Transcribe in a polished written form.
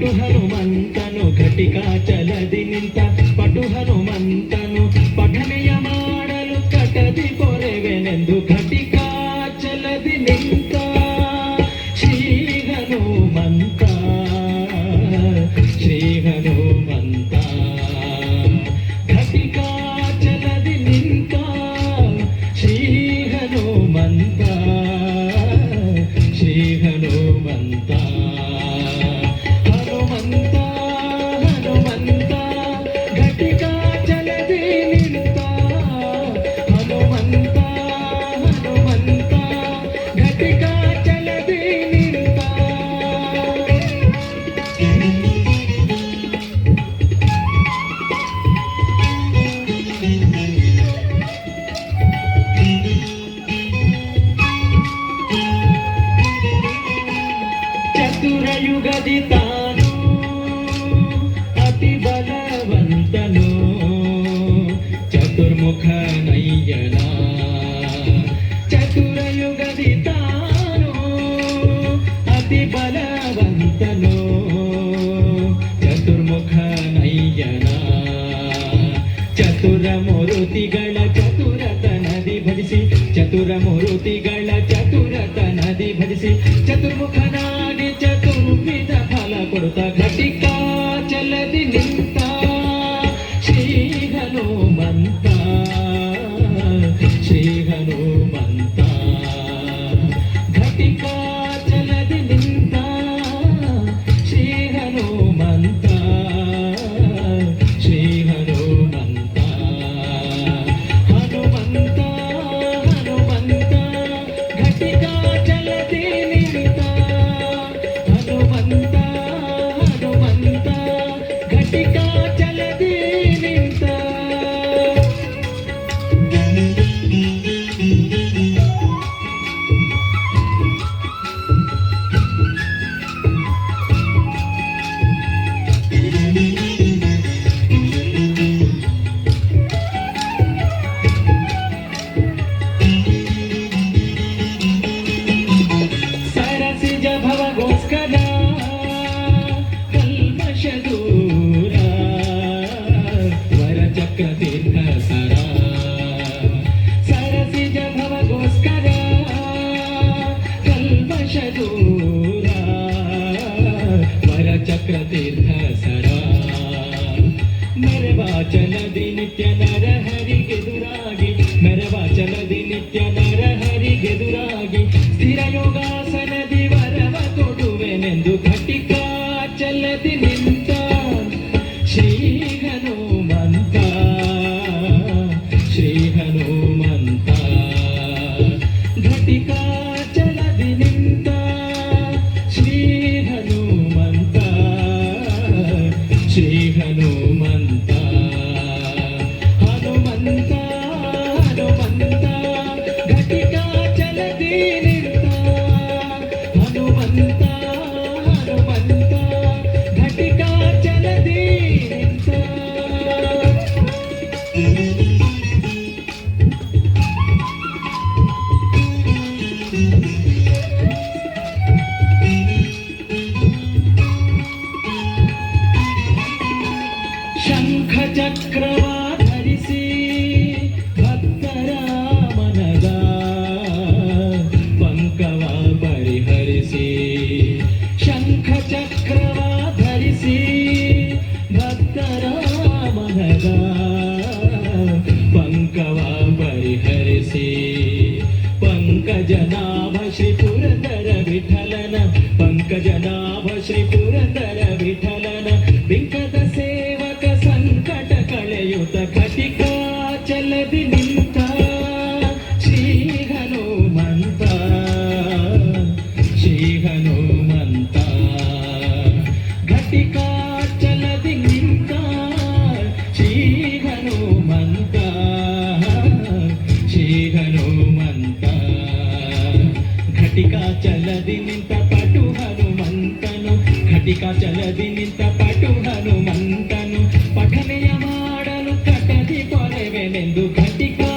ಪಟು ಹನುಮಂತನು ಘಟಿಕಾ ಚಲದಿ ನಿಂತ ಪಟು ಹನುಮಂತನು ಪಠನೆಯ ಮಾಡಲು ಕಟದಿ ಪೊರೆವೆನೆಂದು ಘಟಿಕಾ ಚಲದಿ ನಿಂತ ಶ್ರೀ ಹನುಮಂತ ಶ್ರೀ ಹನುಮಂತ ಘಟಿಕಾ ಚಲದಿ ನಿಂತ ಶ್ರೀ ಹನುಮಂತ ಶ್ರೀ ಹನುಮಂತ ಹನುಮಂತ ಹನುಮಂತ ಘಟಿಕಾ ಚಲದಿ ನಿಂತ ಹನುಮಂತ ಹನುಮಂತ ಘಟಿಕಾ ಚಲದಿ ನಿಂತ ಚತುರಯುಗದಿ ತಾನು ಅತಿ ಬಲವಂತನು ಚತುರ್ಮುಖ ನಯ್ಯನ ಚತುರಯುಗದಿ ತಾನು ಅತಿ ಬಲವಂತನು ಚತುರ್ಮುಖ ನಯ್ಯನ ಚತುರ ಮೂರುತಿಗಳ ಚತುರತನದಿ ಭಜಿಸಿ ಚತುರ ಮೂರುತಿಗಳ ಚತುರತನದಿ ಭಜಿಸಿ ಚತುರ್ಮುಖನಾಗಿ ಚತುರ್ವಿಧ ಫಲ ಕೊಡುತ್ತ ಘಟಿಕಾ ಚಲದಿ ನಿಂತ ಶ್ರೀ ಹನುಮಂತ ಶ್ರೀ ಹನುಮಂತ ಘಟಿಕಾ ಚಲದಿ ನಿಂತ ಶ್ರೀ ಹನುಮಂತ ಶ್ರೀ ಹನುಮಂತ ಹನುಮಂತ ಹನುಮಂತ ಘಟಿಕಾ ಚಲದಿ ನಿಂತ ಹನುಮಂತ ಹನುಮಂತ ಘಟಿಕಾ ಚಲದಿ ನಿಂತ ಸರಸಿಜ ಭವಗೋಸ್ಕರ ಕಲ್ಮಶ ದೂರ ವರಚಕ್ರ ತೀರ್ಥ ಸರ ಸರಸಿಜ ಭವಗೋಸ್ಕರ ಕಲ್ಮಶ ದೂರ ವರಚಕ್ರ ತೀರ್ಥ ಸರ ಮೆರವಾಚಲದಿ ನಿತ್ಯ ನರಹರಿಗೆದುರಾಗಿ ಮೆರವಾಚಲದಿ ನಿತ್ಯ ನರಹರಿಗೆದುರಾಗಿ ಸ್ಥಿರ ಯೋಗಾಸನದಿ ವರವ ಕೊಡುವೆನೆಂದು ಘಟಿಕಾ ಚಲದಿ ನಿಂತ ಶ್ರೀ ಹನುಮಂತ ಶ್ರೀ ಹನುಮಂತ ಘಟಿಕಾ ಚಲದಿ ನಿಂತ ಶ್ರೀ ಹನುಮಂತ ಶ್ರೀ ಹನುಮಂತ ಹನುಮಂತ ಹನುಮಂತ ಘಟಿಕಾ ಚಲದಿ ನಿಂತ ಹನುಮಂತ ಹನುಮಂತ ಘಟಿಕಾ ಚಲದಿ ನಿಂತ ಶಂಖ ಚಕ್ರವ ಧರಿಸಿ ಭಕ್ತರ ಮನದ ಪಂಕವ ಪರಿಹರಿಸಿ ಶಂಖ ಚಕ್ರವ ಧರಿಸಿ ಭಕ್ತರ ಮನದ ಪಂಕವ ಪರಿಹರಿಸಿ ಪಂಕಜನಾಭ ಶ್ರೀ ಪುರಂದರ ವಿಠಲನ ಪಂಕಜನಾಭ ಶ್ರೀ ಪುರಂದರ ವಿಠಲನ ಬಿಂಕದ ಸೇವಕ ಸಂಕಟ ಕಳೆಯುತ್ತ ಘಟಿಕಾ ಚಲದಿ ನಿಂತ ಶ್ರೀ ಹನುಮಂತ ಶ್ರೀ ಹನುಮಂತ ಘಟಿಕಾ ಚಲದಿ ನಿಂತ ಶ್ರೀ ಹನುಮಂತ ಶ್ರೀ ಹನುಮಂತ ಘಟಿಕಾ ಚಲದಿ ನಿಂತ ಪಟು ಹನುಮಂತನು ಘಟಿಕಾ ಚಲದಿ ನಿಂತ ಪಟು ಹನುಮಂತನು ಪಠನೆಯ ಮಾಡಲು ಕಟದಿ ಪೊರೆವೆನೆಂದು ಘಟಿಕಾ